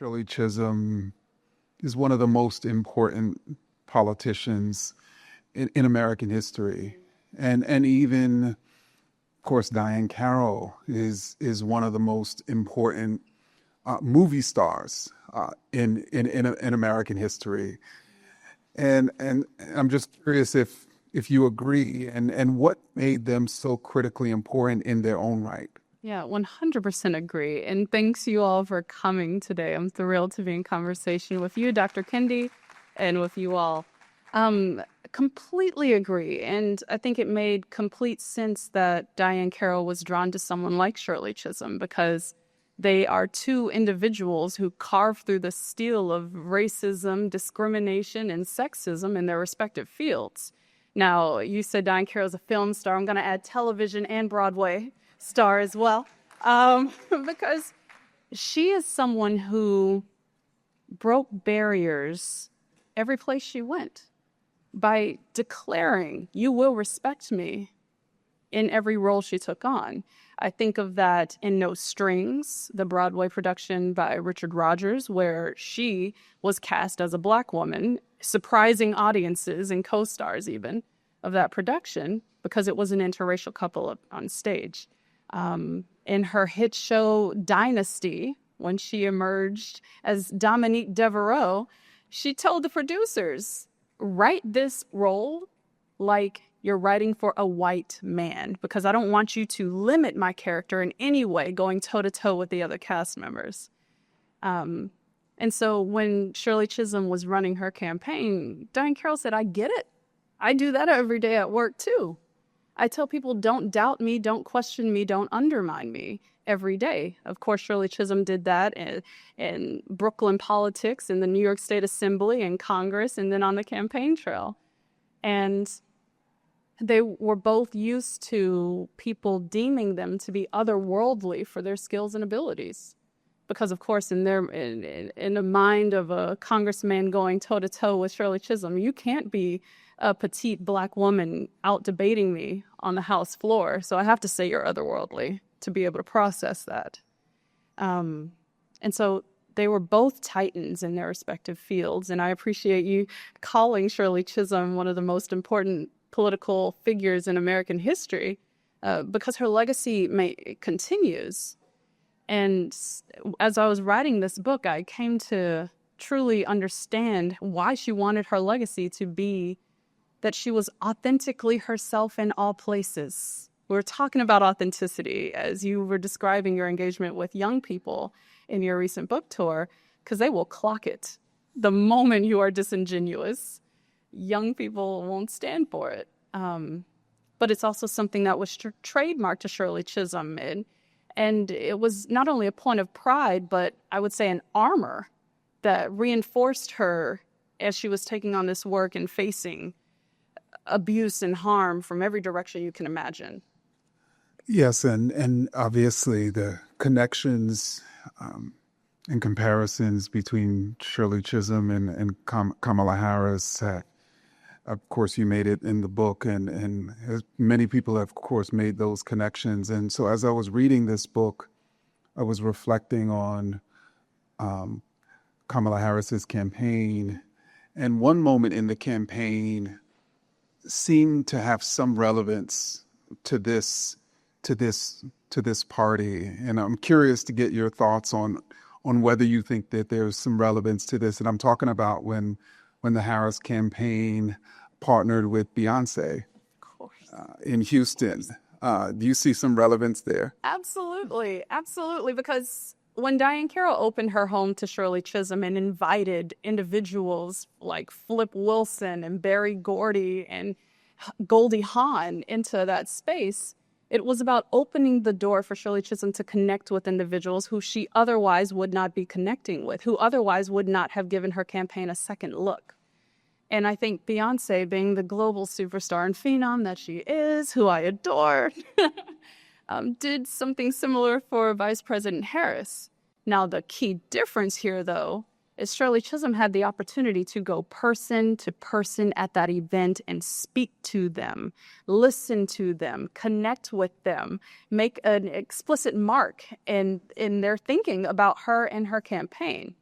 Shirley Chisholm is one of the most important politicians in American history. And even, of course, Diahann Carroll is one of the most important movie stars in American history. And I'm just curious if you agree, and what made them so critically important in their own right. Yeah, 100% agree. And thanks you all for coming today. I'm thrilled to be in conversation with you, Dr. Kendi, and with you all. Completely agree. And I think it made complete sense that Diahann Carroll was drawn to someone like Shirley Chisholm because they are two individuals who carved through the steel of racism, discrimination, and sexism in their respective fields. Now, you said Diahann Carroll's a film star. I'm going to add television and Broadway star as well, because she is someone who broke barriers every place she went by declaring, "You will respect me," in every role she took on. I think of that in No Strings, the Broadway production by Richard Rodgers, where she was cast as a Black woman, surprising audiences and co-stars even of that production because it was an interracial couple on stage. In her hit show Dynasty, when she emerged as Dominique Devereaux, she told the producers, "Write this role like you're writing for a white man, because I don't want you to limit my character in any way going toe-to-toe with the other cast members." And so when Shirley Chisholm was running her campaign, Diahann Carroll said, "I get it. I do that every day at work too. I tell people, don't doubt me, don't question me, don't undermine me every day." Of course, Shirley Chisholm did that in Brooklyn politics, in the New York State Assembly, in Congress, and then on the campaign trail. And they were both used to people deeming them to be otherworldly for their skills and abilities. Because, of course, in the mind of a congressman going toe-to-toe with Shirley Chisholm, you can't be a petite Black woman out debating me on the House floor. So I have to say you're otherworldly to be able to process that. And so they were both titans in their respective fields. And I appreciate you calling Shirley Chisholm one of the most important political figures in American history, because her legacy continues. And as I was writing this book, I came to truly understand why she wanted her legacy to be that she was authentically herself in all places. We're talking about authenticity as you were describing your engagement with young people in your recent book tour, because they will clock it. The moment you are disingenuous, young people won't stand for it. But it's also something that was trademarked to Shirley Chisholm. And it was not only a point of pride, but I would say an armor that reinforced her as she was taking on this work and facing abuse and harm from every direction you can imagine. Yes, and obviously the connections and comparisons between Shirley Chisholm and Kamala Harris. Of course, you made it in the book, and many people have, of course, made those connections. And so as I was reading this book, I was reflecting on Kamala Harris's campaign. And one moment in the campaign seemed to have some relevance to this party. And I'm curious to get your thoughts on whether you think that there's some relevance to this. And I'm talking about when the Harris campaign partnered with Beyonce in Houston. Do you see some relevance there? Absolutely. Because when Diahann Carroll opened her home to Shirley Chisholm and invited individuals like Flip Wilson and Berry Gordy and Goldie Hawn into that space, it was about opening the door for Shirley Chisholm to connect with individuals who she otherwise would not be connecting with, who otherwise would not have given her campaign a second look. And I think Beyonce, being the global superstar and phenom that she is, who I adore, did something similar for Vice President Harris. Now, the key difference here, though, is Shirley Chisholm had the opportunity to go person to person at that event and speak to them, listen to them, connect with them, make an explicit mark in their thinking about her and her campaign.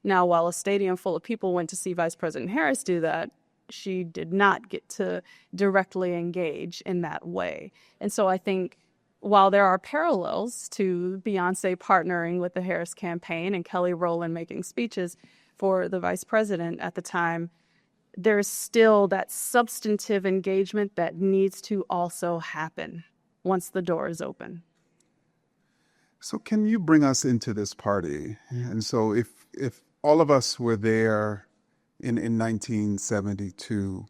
Now, while a stadium full of people went to see Vice President Harris do that, she did not get to directly engage in that way. And so I think while there are parallels to Beyonce partnering with the Harris campaign and Kelly Rowland making speeches for the vice president at the time, there's still that substantive engagement that needs to also happen once the door is open. So can you bring us into this party? And so if all of us were there in 1972,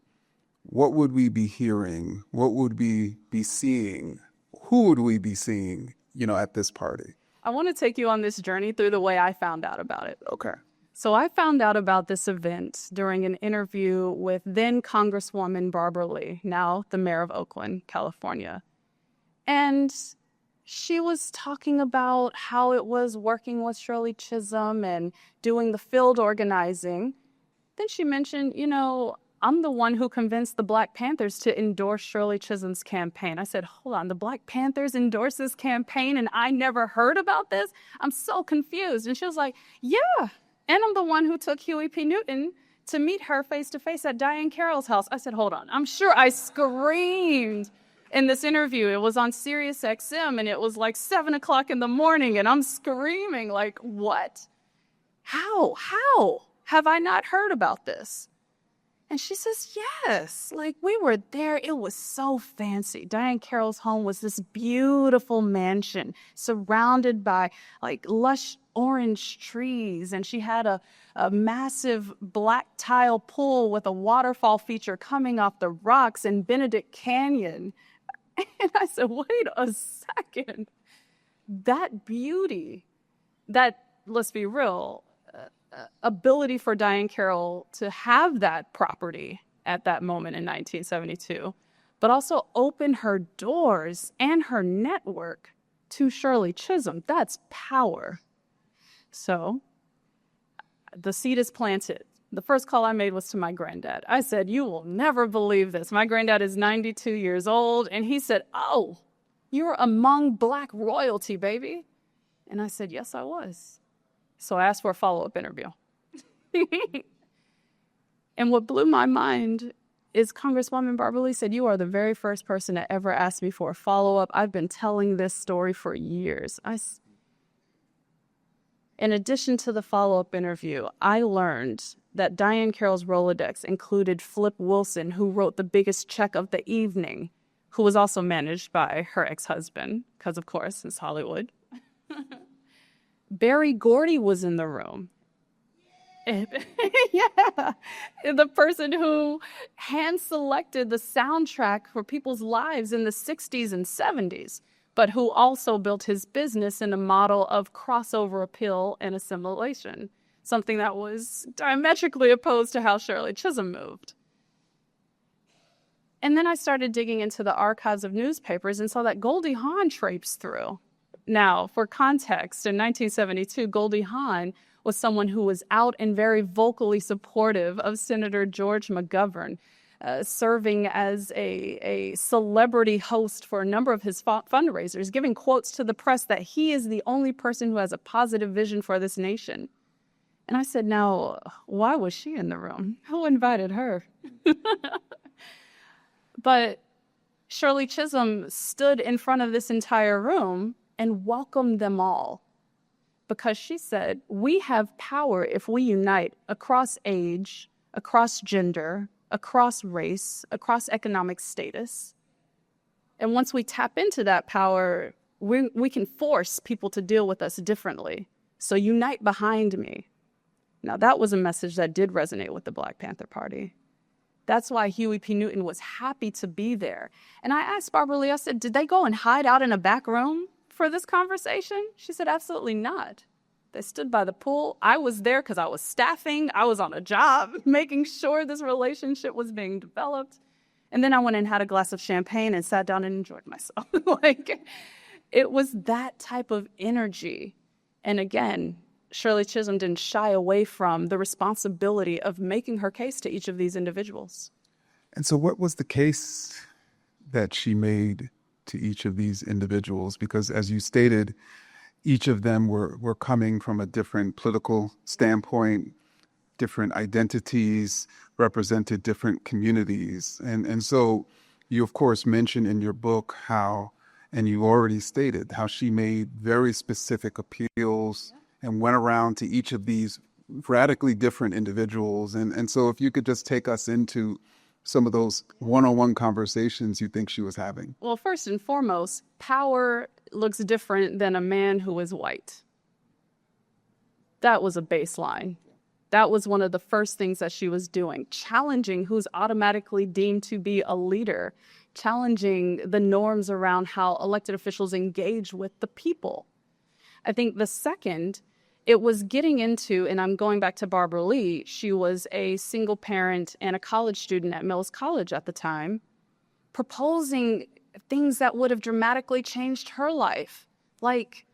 what would we be hearing? What would we be seeing? Who would we be seeing, at this party? I want to take you on this journey through the way I found out about it. Okay. So I found out about this event during an interview with then Congresswoman Barbara Lee, now the mayor of Oakland, California. And she was talking about how it was working with Shirley Chisholm and doing the field organizing. Then she mentioned, I'm the one who convinced the Black Panthers to endorse Shirley Chisholm's campaign. I said, hold on, the Black Panthers endorsed this campaign and I never heard about this? I'm so confused. And she was like, yeah. And I'm the one who took Huey P. Newton to meet her face-to-face at Diane Carroll's house. I said, hold on. I'm sure I screamed in this interview. It was on Sirius XM, and it was like 7 o'clock in the morning, and I'm screaming like, what? How have I not heard about this? And she says, yes, like we were there. It was so fancy. Diane Carroll's home was this beautiful mansion surrounded by like lush orange trees. And she had a massive black tile pool with a waterfall feature coming off the rocks in Benedict Canyon. And I said, wait a second. That beauty, that, let's be real, ability for Diane Carroll to have that property at that moment in 1972, but also open her doors and her network to Shirley Chisholm. That's power. So the seed is planted. The first call I made was to my granddad. I said, you will never believe this. My granddad is 92 years old, and he said, oh, you're among Black royalty, baby. And I said, yes, I was. So I asked for a follow-up interview. And what blew my mind is Congresswoman Barbara Lee said, you are the very first person to ever ask me for a follow-up. I've been telling this story for years. In addition to the follow-up interview, I learned that Diane Carroll's Rolodex included Flip Wilson, who wrote the biggest check of the evening, who was also managed by her ex-husband, because of course, it's Hollywood. Berry Gordy was in the room. Yeah, the person who hand-selected the soundtrack for people's lives in the 60s and 70s, but who also built his business in a model of crossover appeal and assimilation, something that was diametrically opposed to how Shirley Chisholm moved. And then I started digging into the archives of newspapers and saw that Goldie Hawn traipsed through. Now, for context, in 1972, Goldie Hawn was someone who was out and very vocally supportive of Senator George McGovern, serving as a celebrity host for a number of his fundraisers, giving quotes to the press that he is the only person who has a positive vision for this nation. And I said, now, why was she in the room? Who invited her? But Shirley Chisholm stood in front of this entire room and welcomed them all, because she said, we have power if we unite across age, across gender, across race, across economic status. And once we tap into that power, we can force people to deal with us differently. So unite behind me. Now, that was a message that did resonate with the Black Panther Party. That's why Huey P. Newton was happy to be there. And I asked Barbara Lee, I said, did they go and hide out in a back room for this conversation? She said, absolutely not. They stood by the pool. I was there because I was staffing. I was on a job making sure this relationship was being developed. And then I went and had a glass of champagne and sat down and enjoyed myself. It was that type of energy. And again, Shirley Chisholm didn't shy away from the responsibility of making her case to each of these individuals. And so what was the case that she made to each of these individuals? Because as you stated, each of them were coming from a different political standpoint, different identities, represented different communities. And so you, of course, mentioned in your book how, and you already stated, how she made very specific appeals and went around to each of these radically different individuals. And so if you could just take us into some of those one-on-one conversations you think she was having. Well, first and foremost, power looks different than a man who is white. That was a baseline. That was one of the first things that she was doing, challenging who's automatically deemed to be a leader, challenging the norms around how elected officials engage with the people. I think the second, it was getting into, and I'm going back to Barbara Lee, she was a single parent and a college student at Mills College at the time, proposing things that would have dramatically changed her life, like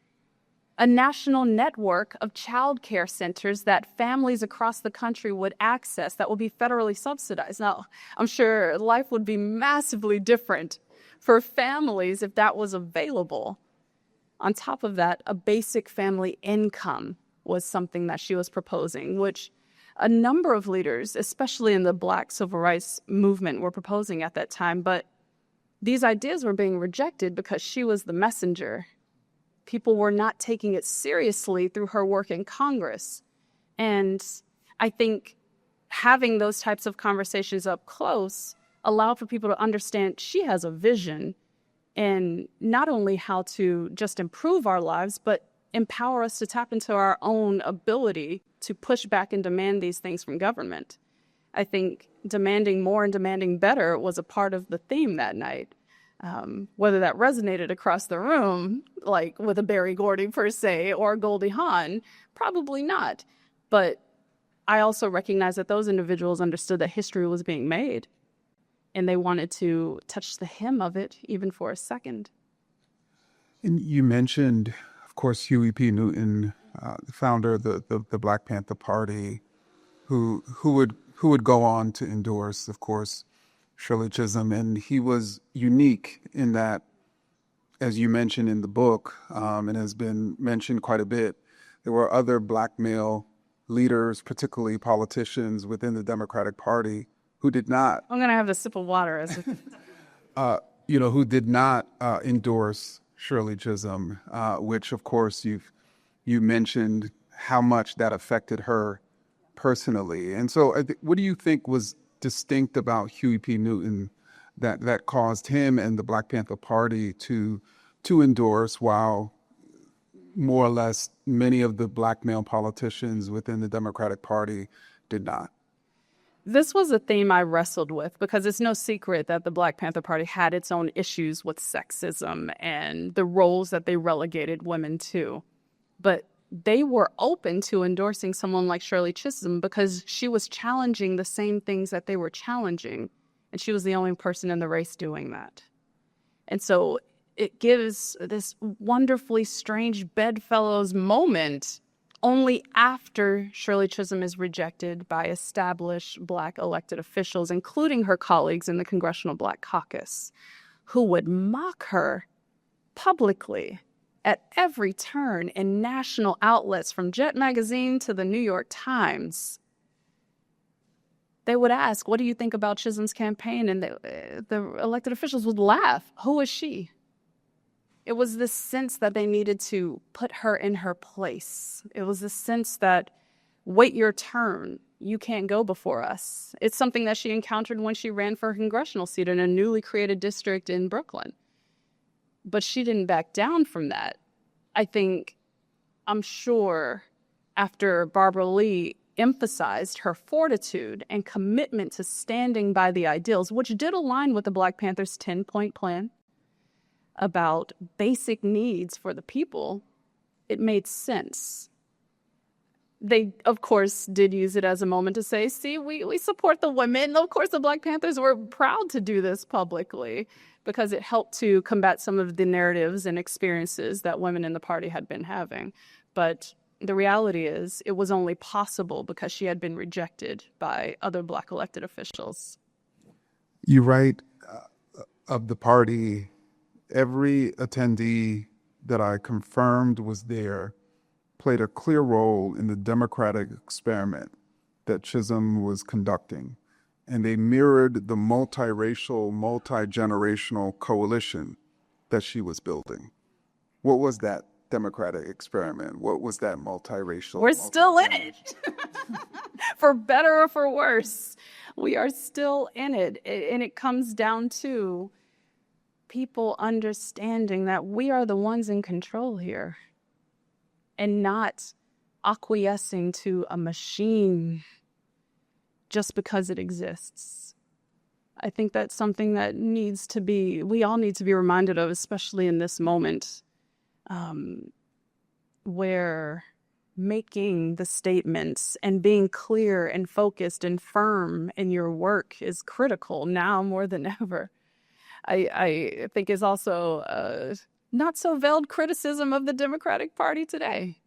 a national network of child care centers that families across the country would access that would be federally subsidized. Now, I'm sure life would be massively different for families if that was available. On top of that, a basic family income was something that she was proposing, which a number of leaders, especially in the Black civil rights movement, were proposing at that time. But these ideas were being rejected because she was the messenger. People were not taking it seriously through her work in Congress. And I think having those types of conversations up close allowed for people to understand she has a vision, and not only how to just improve our lives, but empower us to tap into our own ability to push back and demand these things from government. I think demanding more and demanding better was a part of the theme that night. Whether that resonated across the room, like with a Berry Gordy per se, or Goldie Hawn, probably not. But I also recognize that those individuals understood that history was being made, and they wanted to touch the hem of it even for a second. And you mentioned, of course, Huey P. Newton, the founder of the Black Panther Party, who would go on to endorse, of course, Shirley Chisholm. And he was unique in that, as you mentioned in the book, and has been mentioned quite a bit, there were other Black male leaders, particularly politicians within the Democratic Party, who did not. I'm going to have a sip of water. Who did not endorse Shirley Chisholm, which, of course, you mentioned how much that affected her personally. And so what do you think was distinct about Huey P. Newton that caused him and the Black Panther Party to endorse, while more or less many of the Black male politicians within the Democratic Party did not? This was a theme I wrestled with, because it's no secret that the Black Panther Party had its own issues with sexism and the roles that they relegated women to. But they were open to endorsing someone like Shirley Chisholm because she was challenging the same things that they were challenging, and she was the only person in the race doing that. And so it gives this wonderfully strange bedfellows moment only after Shirley Chisholm is rejected by established Black elected officials, including her colleagues in the Congressional Black Caucus, who would mock her publicly at every turn in national outlets, from Jet Magazine to the New York Times. They would ask, what do you think about Chisholm's campaign? And the elected officials would laugh. Who is she? It was this sense that they needed to put her in her place. It was this sense that, wait your turn. You can't go before us. It's something that she encountered when she ran for a congressional seat in a newly created district in Brooklyn. But she didn't back down from that. I'm sure after Barbara Lee emphasized her fortitude and commitment to standing by the ideals, which did align with the Black Panthers' 10-point plan about basic needs for the people, it made sense. They, of course, did use it as a moment to say, see, we support the women. Of course, the Black Panthers were proud to do this publicly because it helped to combat some of the narratives and experiences that women in the party had been having. But the reality is it was only possible because she had been rejected by other Black elected officials. You write of the party, every attendee that I confirmed was there played a clear role in the democratic experiment that Chisholm was conducting. And they mirrored the multiracial, multi-generational coalition that she was building. What was that democratic experiment? What was that multiracial? We're still in it. For better or for worse, we are still in it. And it comes down to people understanding that we are the ones in control here and not acquiescing to a machine just because it exists. I think that's something that we all need to be reminded of, especially in this moment, where making the statements and being clear and focused and firm in your work is critical now more than ever. I think is also a not so veiled criticism of the Democratic Party today,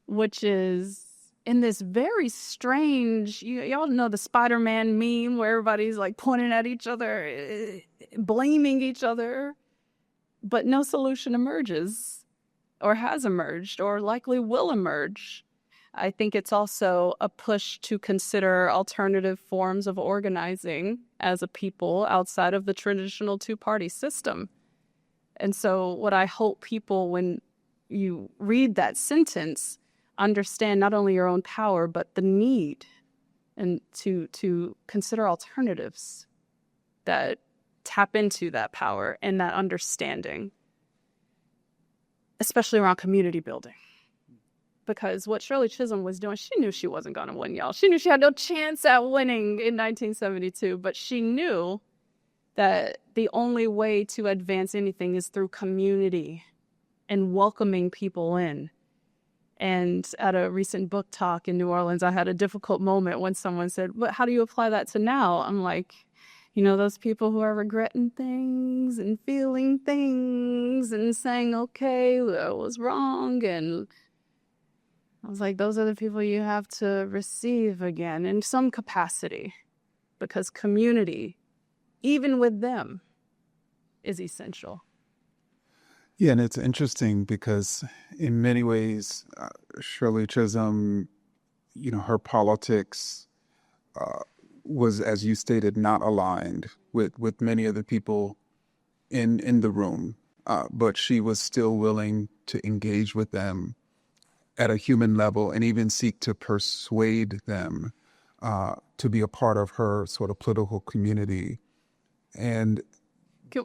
which is in this very strange, y'all know the Spider-Man meme where everybody's like pointing at each other, blaming each other, but no solution emerges or has emerged or likely will emerge. I think it's also a push to consider alternative forms of organizing as a people outside of the traditional two-party system. And so what I hope people, when you read that sentence, understand not only your own power, but the need and to consider alternatives that tap into that power and that understanding, especially around community building. Because what Shirley Chisholm was doing, she knew she wasn't going to win, y'all. She knew she had no chance at winning in 1972, but she knew that the only way to advance anything is through community and welcoming people in. And at a recent book talk in New Orleans, I had a difficult moment when someone said, "But how do you apply that to now?" I'm like, those people who are regretting things and feeling things and saying, okay, that was wrong. And I was like, those are the people you have to receive again in some capacity, because community, even with them, is essential. Yeah, and it's interesting because in many ways, Shirley Chisholm, her politics was, as you stated, not aligned with many of the people in the room, but she was still willing to engage with them at a human level and even seek to persuade them to be a part of her sort of political community. And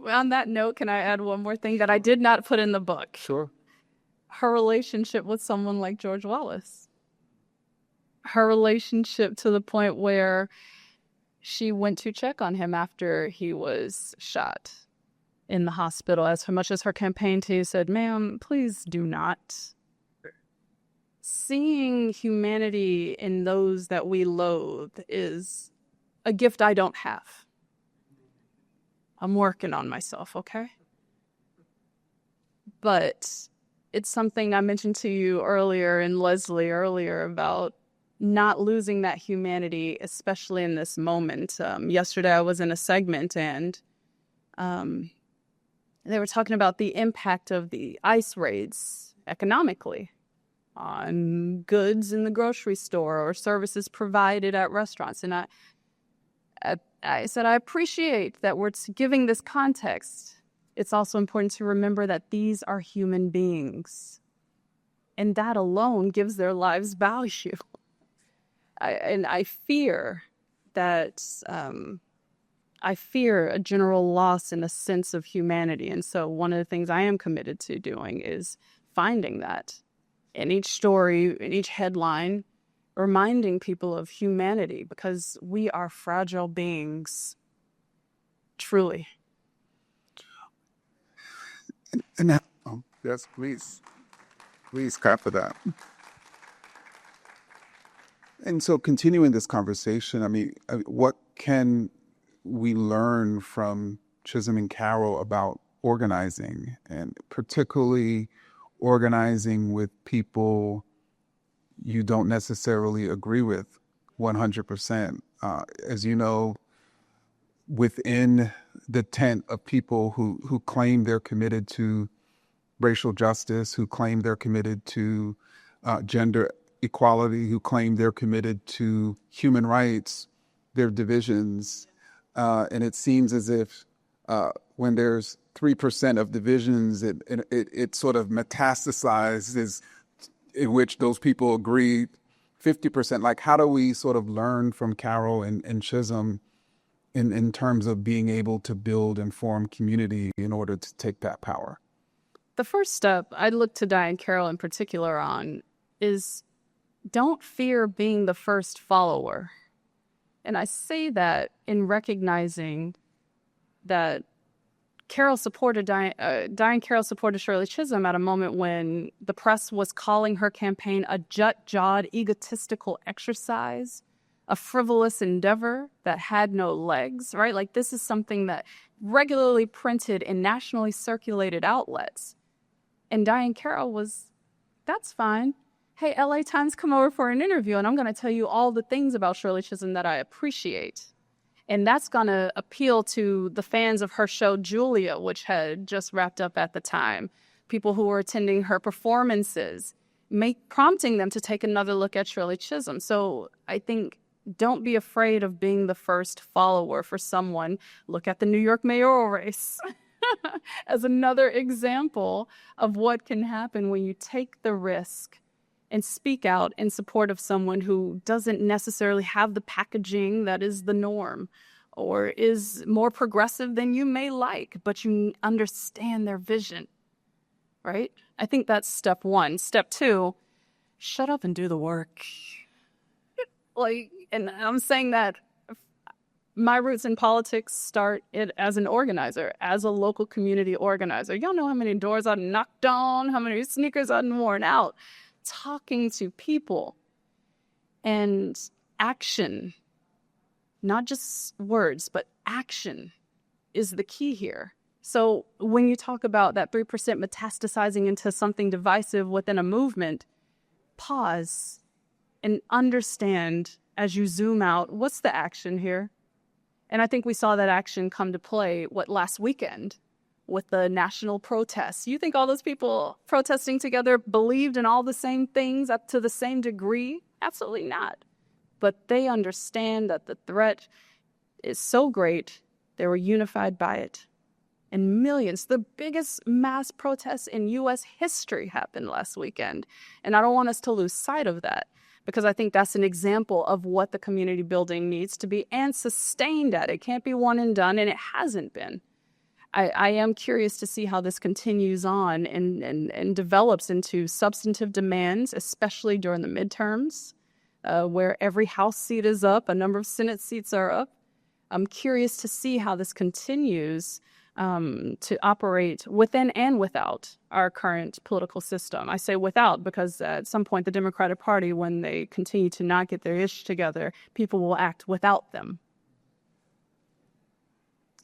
on that note, can I add one more thing that I did not put in the book? Sure. Her relationship with someone like George Wallace. Her relationship to the point where she went to check on him after he was shot in the hospital, as much as her campaign team said, "Ma'am, please do not." Seeing humanity in those that we loathe is a gift I don't have. I'm working on myself, okay? But it's something I mentioned to you earlier and Leslie earlier about not losing that humanity, especially in this moment. Yesterday I was in a segment and they were talking about the impact of the ICE raids economically on goods in the grocery store or services provided at restaurants. And I said, I appreciate that we're giving this context. It's also important to remember that these are human beings. And that alone gives their lives value. I fear that, I fear a general loss in a sense of humanity. And so one of the things I am committed to doing is finding that in each story, in each headline, reminding people of humanity, because we are fragile beings, truly. And now, yes, please clap for that. And so continuing this conversation, I mean, what can we learn from Chisholm and Carroll about organizing, and particularly organizing with people you don't necessarily agree with 100%? As you know, within the tent of people who claim they're committed to racial justice, who claim they're committed to gender equality, who claim they're committed to human rights, their divisions. And it seems as if when there's 3% of divisions, it sort of metastasizes, in which those people agree 50%. Like, how do we sort of learn from Carroll and Chisholm in terms of being able to build and form community in order to take that power? The first step I'd look to Diane Carroll in particular on is don't fear being the first follower. And I say that in recognizing that Diane Carroll supported Shirley Chisholm at a moment when the press was calling her campaign a jut-jawed, egotistical exercise, a frivolous endeavor that had no legs, right? Like, this is something that regularly printed in nationally circulated outlets. And Diane Carroll was, that's fine. Hey, LA Times, come over for an interview, and I'm going to tell you all the things about Shirley Chisholm that I appreciate. And that's going to appeal to the fans of her show, Julia, which had just wrapped up at the time. People who were attending her performances, prompting them to take another look at Shirley Chisholm. So I think don't be afraid of being the first follower for someone. Look at the New York mayoral race as another example of what can happen when you take the risk and speak out in support of someone who doesn't necessarily have the packaging that is the norm or is more progressive than you may like, but you understand their vision, right? I think that's step one. Step two, shut up and do the work. And I'm saying that my roots in politics start as an organizer, as a local community organizer. Y'all know how many doors I've knocked on, how many sneakers I've worn out, talking to people. And action, not just words, but action is the key here. So when you talk about that 3% metastasizing into something divisive within a movement, pause and understand as you zoom out, what's the action here? And I think we saw that action come to play, last weekend with the national protests. You think all those people protesting together believed in all the same things up to the same degree? Absolutely not. But they understand that the threat is so great, they were unified by it. And millions, the biggest mass protests in U.S. history happened last weekend. And I don't want us to lose sight of that, because I think that's an example of what the community building needs to be and sustained at. It can't be one and done, and it hasn't been. I am curious to see how this continues on and develops into substantive demands, especially during the midterms, where every House seat is up, a number of Senate seats are up. I'm curious to see how this continues to operate within and without our current political system. I say without because at some point the Democratic Party, when they continue to not get their ish together, people will act without them.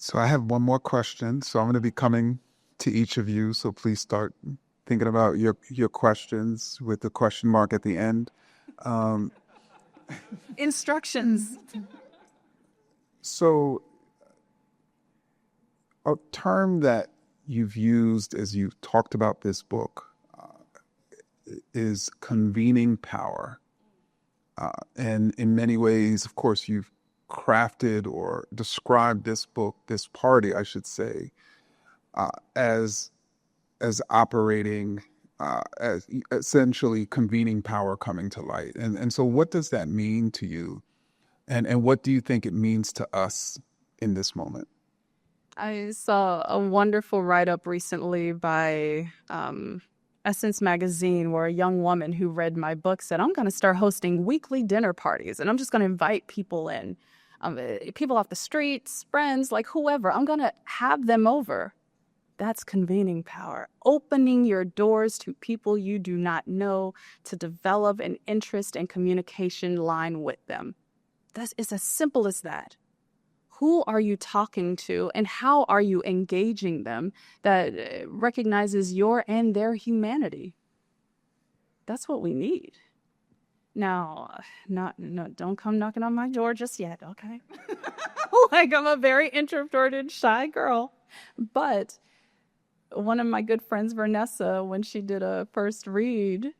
So I have one more question. So I'm going to be coming to each of you. So please start thinking about your questions with the question mark at the end. Instructions. So a term that you've used as you've talked about this book is convening power. And in many ways, of course, you've crafted or described this book, this party, I should say, as operating, as essentially convening power coming to light. And so what does that mean to you? And what do you think it means to us in this moment? I saw a wonderful write-up recently by Essence Magazine, where a young woman who read my book said, I'm going to start hosting weekly dinner parties, and I'm just going to invite people in. People off the streets, friends, like whoever. I'm going to have them over. That's convening power. Opening your doors to people you do not know to develop an interest and communication line with them. It's as simple as that. Who are you talking to and how are you engaging them that recognizes your and their humanity? That's what we need. Now, don't come knocking on my door just yet, okay? Like, I'm a very introverted, shy girl. But one of my good friends, Vanessa, when she did a first read,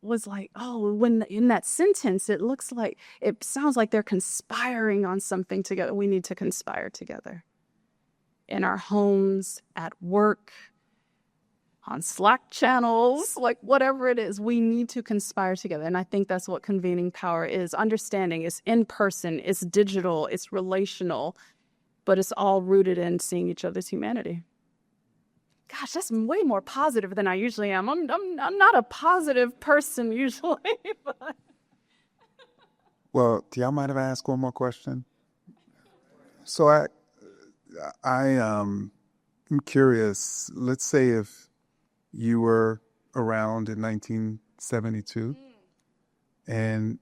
was like, oh, when in that sentence, it sounds like they're conspiring on something together. We need to conspire together in our homes, at work, on Slack channels, like whatever it is, we need to conspire together. And I think that's what convening power is. Understanding it's in person, it's digital, it's relational, but it's all rooted in seeing each other's humanity. Gosh, that's way more positive than I usually am. I'm not a positive person usually. But... Well, do y'all mind if I ask one more question? So I'm curious. Let's say if you were around in 1972 and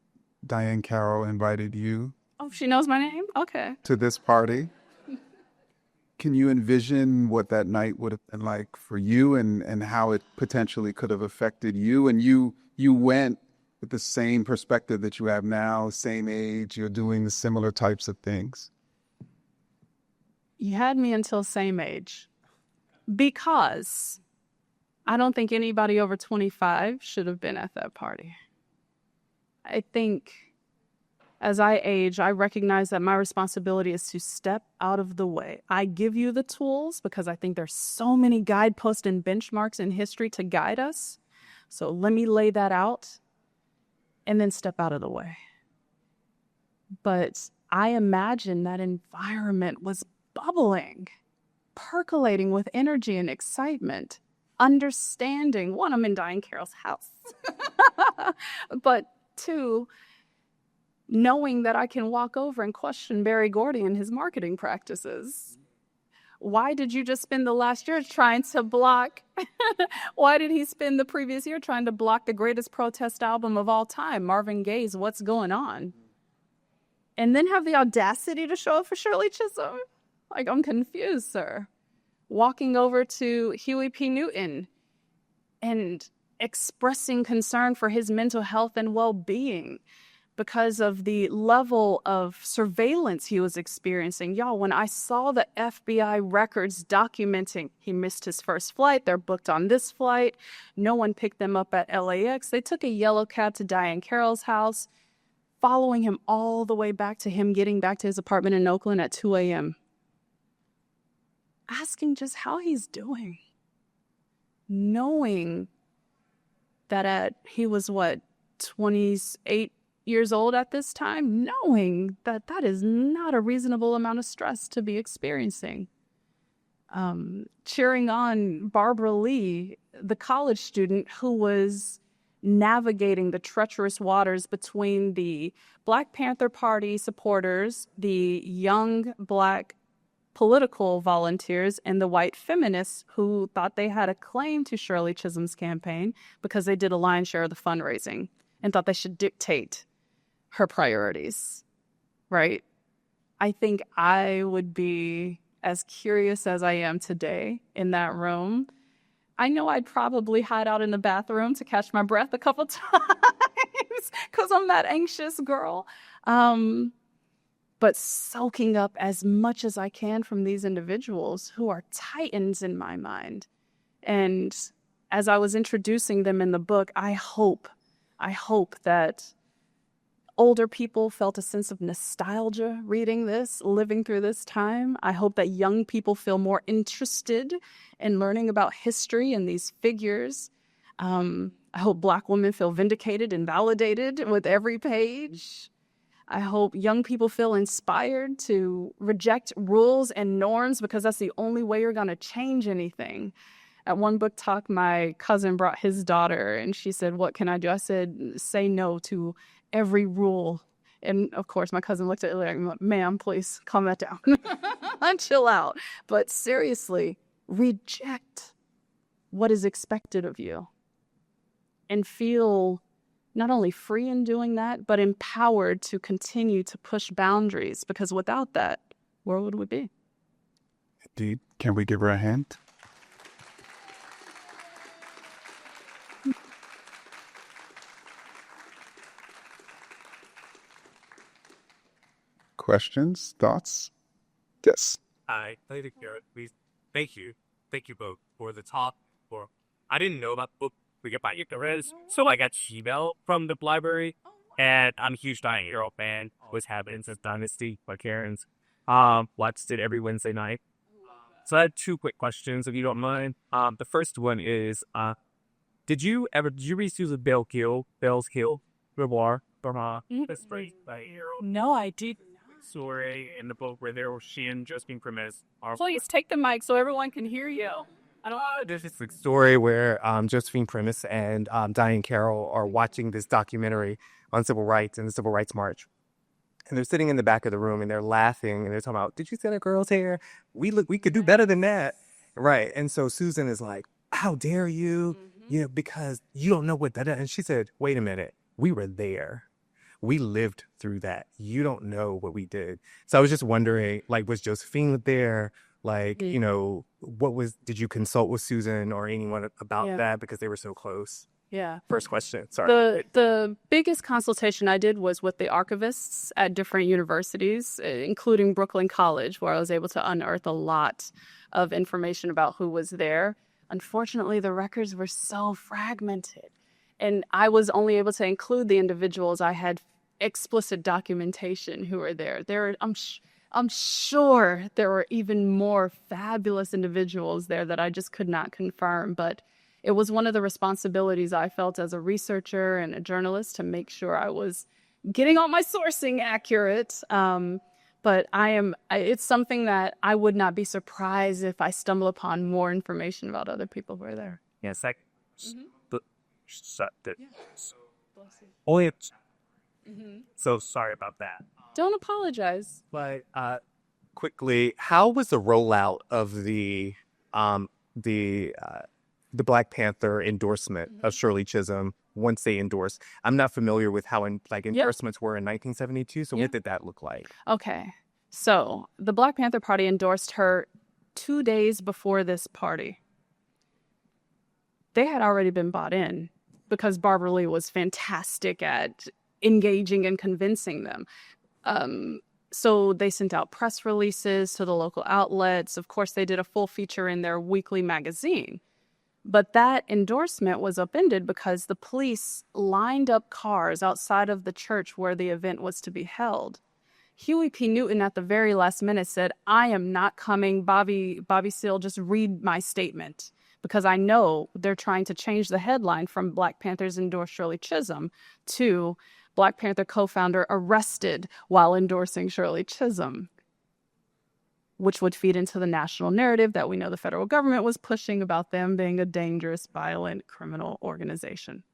Diane Carroll invited you Oh, she knows my name? Okay. to this party. Can you envision what that night would have been like for you and how it potentially could have affected you? And you went with the same perspective that you have now, same age, you're doing the similar types of things. You had me until same age because I don't think anybody over 25 should have been at that party. I think as I age, I recognize that my responsibility is to step out of the way. I give you the tools because I think there's so many guideposts and benchmarks in history to guide us. So let me lay that out and then step out of the way. But I imagine that environment was bubbling, percolating with energy and excitement, understanding. One, I'm in Diane Carroll's house. But two, knowing that I can walk over and question Barry Gordy and his marketing practices. Why did you just spend the last year trying to block? Why did he spend the previous year trying to block the greatest protest album of all time, Marvin Gaye's What's Going On? And then have the audacity to show up for Shirley Chisholm? Like, I'm confused, sir. Walking over to Huey P. Newton and expressing concern for his mental health and well-being because of the level of surveillance he was experiencing. Y'all, when I saw the FBI records documenting he missed his first flight, they're booked on this flight, no one picked them up at LAX, they took a yellow cab to Diane Carroll's house, following him all the way back to him getting back to his apartment in Oakland at 2 a.m. Asking just how he's doing. Knowing that he was, 28 years old at this time, knowing that that is not a reasonable amount of stress to be experiencing. Cheering on Barbara Lee, the college student who was navigating the treacherous waters between the Black Panther Party supporters, the young Black political volunteers, and the white feminists who thought they had a claim to Shirley Chisholm's campaign because they did a lion's share of the fundraising and thought they should dictate her priorities, right? I think I would be as curious as I am today in that room. I know I'd probably hide out in the bathroom to catch my breath a couple times because I'm that anxious girl. But soaking up as much as I can from these individuals who are titans in my mind. And as I was introducing them in the book, I hope that older people felt a sense of nostalgia reading this, living through this time. I hope that young people feel more interested in learning about history and these figures. I hope Black women feel vindicated and validated with every page. I hope young people feel inspired to reject rules and norms because that's the only way you're going to change anything. At one book talk, my cousin brought his daughter and she said, "What can I do?" I said, "Say no to every rule." And of course, my cousin looked at me like, "Ma'am, please calm that down and chill out." But seriously, reject what is expected of you and feel not only free in doing that, but empowered to continue to push boundaries, because without that, where would we be? Indeed. Can we give her a hand? Questions? Thoughts? Yes. Hi, Lady Garrett. Thank you thank you both for the talk. For I didn't know about the book Forget Icarus, so I got email from the library, and I'm a huge Diane Hero fan. Was having since Dynasty by Karen's. Watched it every Wednesday night. So I had two quick questions, if you don't mind. The first one is, did you read Susan Bell's Hill memoir from this great Diane Hero No, I did. story in the book where there were she and Josephine Premise are Please take the mic so everyone can hear you. There's this story where Josephine Premis and Diane Carroll are watching this documentary on civil rights and the Civil Rights March. And they're sitting in the back of the room and they're laughing and they're talking about, did you see that girl's hair? We could do better than that. Right. And so Susan is like, how dare you? You know, because you don't know what that is. And she said, wait a minute. We were there. We lived through that. You don't know what we did. So I was just wondering, like, was Josephine there? Like, you know, did you consult with Susan or anyone about that because they were so close? Yeah. First question. Sorry. The biggest consultation I did was with the archivists at different universities, including Brooklyn College, where I was able to unearth a lot of information about who was there. Unfortunately, the records were so fragmented, and I was only able to include the individuals I had explicit documentation who were there. I'm sure there were even more fabulous individuals there that I just could not confirm, but it was one of the responsibilities I felt as a researcher and a journalist to make sure I was getting all my sourcing accurate. But it's something that I would not be surprised if I stumble upon more information about other people who are there. Yeah, so sorry about that. Don't apologize. But quickly, how was the rollout of the Black Panther endorsement of Shirley Chisholm once they endorsed? I'm not familiar with how endorsements were in 1972. So what did that look like? Okay, so the Black Panther Party endorsed her 2 days before this party. They had already been bought in because Barbara Lee was fantastic at engaging and convincing them. So they sent out press releases to the local outlets. Of course, they did a full feature in their weekly magazine. But that endorsement was upended because the police lined up cars outside of the church where the event was to be held. Huey P. Newton at the very last minute said, I am not coming. Bobby Seale, just read my statement. Because I know they're trying to change the headline from Black Panthers endorse Shirley Chisholm to Black Panther co-founder arrested while endorsing Shirley Chisholm, which would feed into the national narrative that we know the federal government was pushing about them being a dangerous, violent, criminal organization.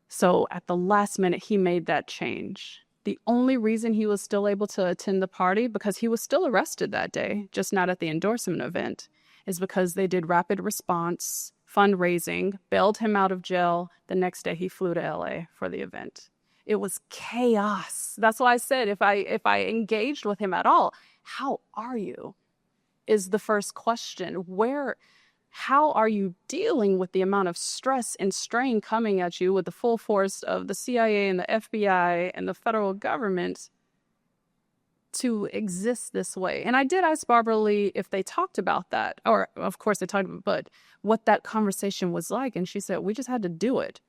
So at the last minute, he made that change. The only reason he was still able to attend the party, because he was still arrested that day, just not at the endorsement event, is because they did rapid response fundraising, bailed him out of jail. The next day he flew to LA for the event. It was chaos. That's why I said if I engaged with him at all, how are you? Is the first question. How are you dealing with the amount of stress and strain coming at you with the full force of the CIA and the FBI and the federal government to exist this way? And I did ask Barbara Lee if they talked about that, or of course they talked about, but what that conversation was like. And she said, we just had to do it.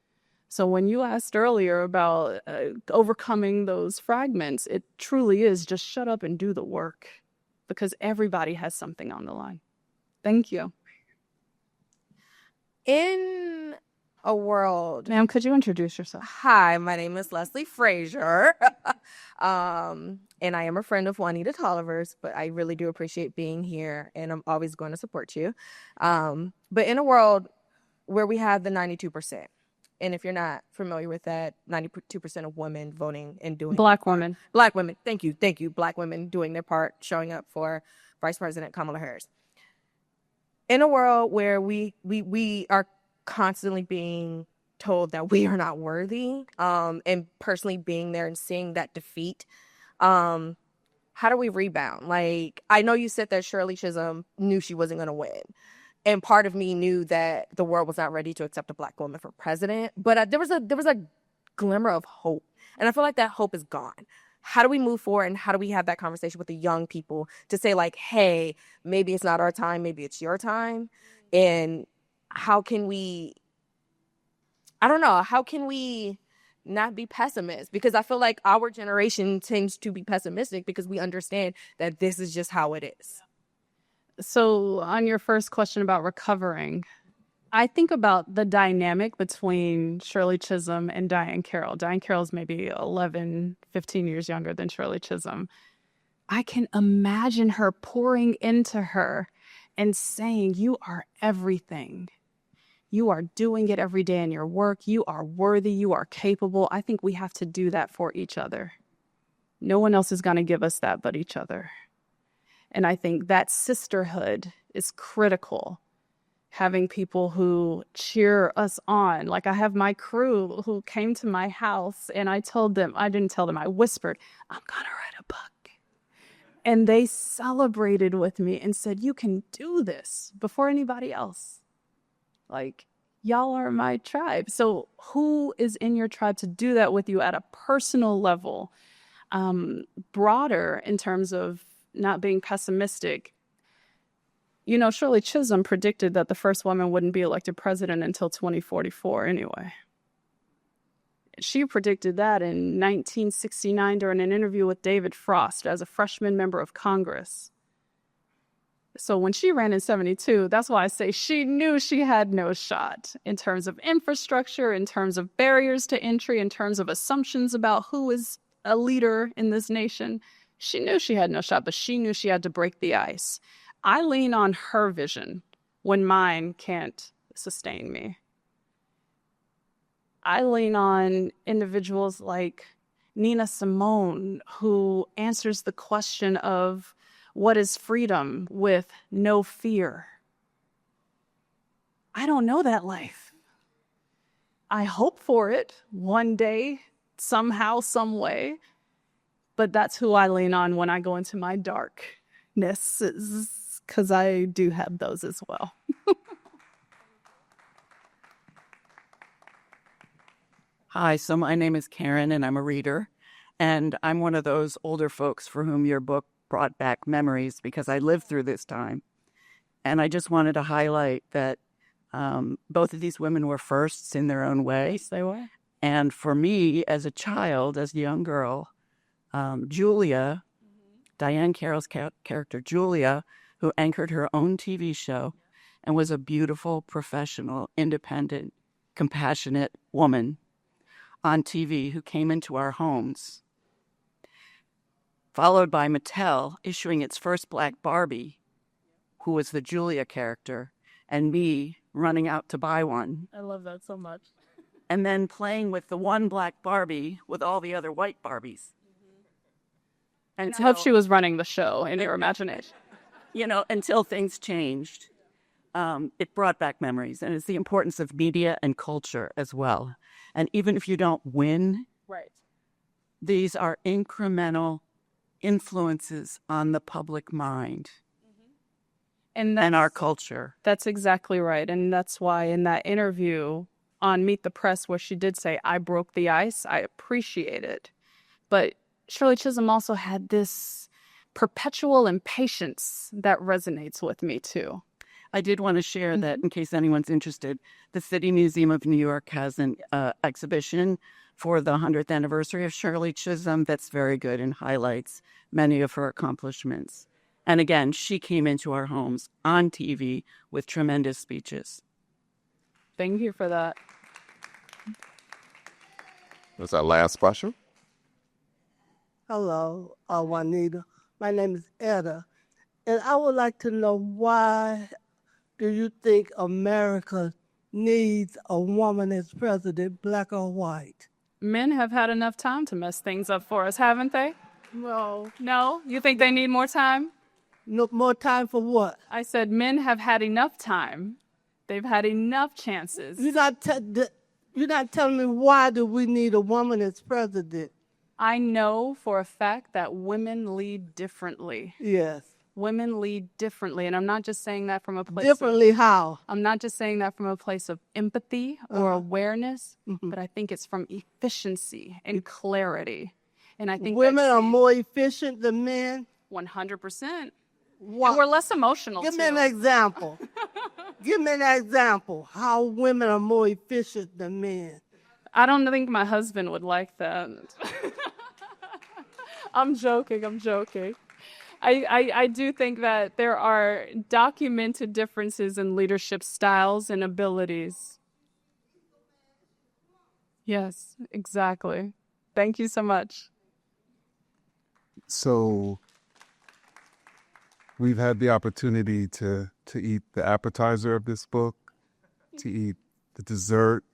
So when you asked earlier about overcoming those fragments, it truly is just shut up and do the work, because everybody has something on the line. Thank you. In a world. Ma'am, could you introduce yourself? Hi, my name is Leslie Frazier. And I am a friend of Juanita Tolliver's, but I really do appreciate being here, and I'm always going to support you. But in a world where we have the 92%, and if you're not familiar with that, 92% of women voting and doing Black women. Black women. Thank you. Black women doing their part, showing up for Vice President Kamala Harris. In a world where we are constantly being told that we are not worthy, and personally being there and seeing that defeat, how do we rebound? Like, I know you said that Shirley Chisholm knew she wasn't going to win. And part of me knew that the world was not ready to accept a Black woman for president. But there was a glimmer of hope. And I feel like that hope is gone. how do we move forward and how do we have that conversation with the young people to say like, hey, maybe it's not our time, maybe it's your time? And how can we, I don't know, how can we not be pessimists? Because I feel like our generation tends to be pessimistic because we understand that this is just how it is. So on your first question about recovering, I think about the dynamic between Shirley Chisholm and Diahann Carroll. Diahann Carroll's maybe 11, 15 years younger than Shirley Chisholm. I can imagine her pouring into her and saying, you are everything. You are doing it every day in your work. You are worthy. You are capable. I think we have to do that for each other. No one else is going to give us that but each other. And I think that sisterhood is critical. Having people who cheer us on. Like I have my crew who came to my house and I didn't tell them, I whispered, I'm going to write a book. And they celebrated with me and said, you can do this before anybody else. Like, y'all are my tribe. So who is in your tribe to do that with you at a personal level? Broader in terms of not being pessimistic. You know, Shirley Chisholm predicted that the first woman wouldn't be elected president until 2044 anyway. She predicted that in 1969 during an interview with David Frost as a freshman member of Congress. So when she ran in 72, that's why I say she knew she had no shot in terms of infrastructure, in terms of barriers to entry, in terms of assumptions about who is a leader in this nation. She knew she had no shot, but she knew she had to break the ice. I lean on her vision when mine can't sustain me. I lean on individuals like Nina Simone, who answers the question of what is freedom with no fear. I don't know that life. I hope for it one day, somehow, some way. But that's who I lean on when I go into my darkness, because I do have those as well. Hi, so my name is Karen, and I'm a reader. And I'm one of those older folks for whom your book brought back memories because I lived through this time. And I just wanted to highlight that both of these women were firsts in their own way. Yes, they were. And for me, as a child, as a young girl, Julia, Diahann Carroll's character, Julia, who anchored her own TV show and was a beautiful, professional, independent, compassionate woman on TV who came into our homes, followed by Mattel issuing its first black Barbie, who was the Julia character, and me running out to buy one. I love that so much. And then playing with the one black Barbie with all the other white Barbies. And I hope she was running the show in your imagination. You know, until things changed. It brought back memories, and it's the importance of media and culture as well. And even if you don't win, Right. these are incremental influences on the public mind And our culture. That's exactly right. And that's why in that interview on Meet the Press, where she did say, I broke the ice, I appreciate it. But Shirley Chisholm also had this perpetual impatience that resonates with me too. I did want to share that in case anyone's interested, the City Museum of New York has an exhibition for the 100th anniversary of Shirley Chisholm that's very good and highlights many of her accomplishments. And again, she came into our homes on TV with tremendous speeches. Thank you for that. That's our last question. Hello, Juanita. My name is Etta, and I would like to know, why do you think America needs a woman as president, black or white? Men have had enough time to mess things up for us, haven't they? No. No? You think they need more time? No more time for what? I said men have had enough time. They've had enough chances. You're not telling me, why do we need a woman as president? I know for a fact that women lead differently. Yes. Women lead differently. And I'm not just saying that from a place Differently how? I'm not just saying that from a place of empathy or awareness, but I think it's from efficiency and clarity. And I think Women that's are more efficient than men. 100%. Why? And we're less emotional Give too. me an example. Give me an example how women are more efficient than men. I don't think my husband would like that. I'm joking. I do think that there are documented differences in leadership styles and abilities. Yes, exactly. Thank you so much. So we've had the opportunity to eat the appetizer of this book, to eat the dessert,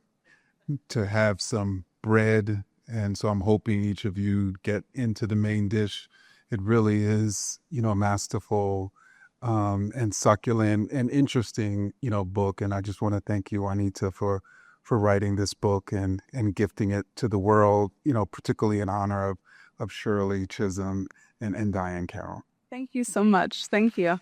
to have some bread. And so I'm hoping each of you get into the main dish. It really is, masterful and succulent and interesting, book. And I just want to thank you, Juanita, for writing this book and gifting it to the world, particularly in honor of Shirley Chisholm and Diahann Carroll. Thank you so much. Thank you.